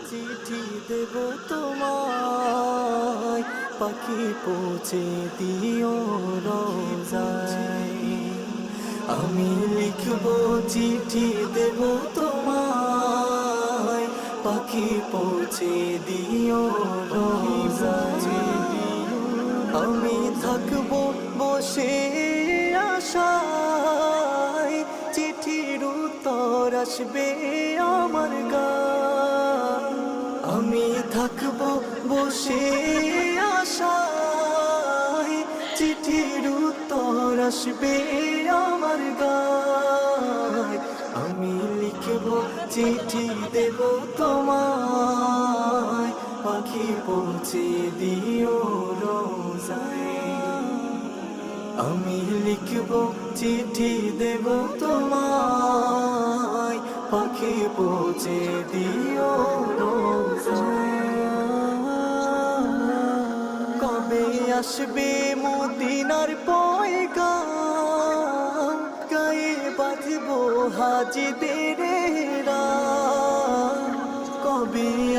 চিঠি দেব তোমায়, পাখি পৌঁছে দিও রোজায়। আমি লিখব চিঠি দেব তোমায়, পাখি পৌঁছে দিও রোজায়। আমি থাকবো বসে আশায়, চিঠির উত্তর আসবে আমার গায়। আমি থাকবো বসে আশায়, চিঠির উত্তর আসবে আমার গায়। আমি লিখব চিঠি দেব তোমায়, পাখি পৌঁছে দিও রোজায়। আমি লিখব চিঠি দেব তোমায়, পাখি পৌঁছে দিও রোজায়। কবে আসবে মদিনার পয়গাম, গায়ে বাঁধবো হাজিদের রাম। কবে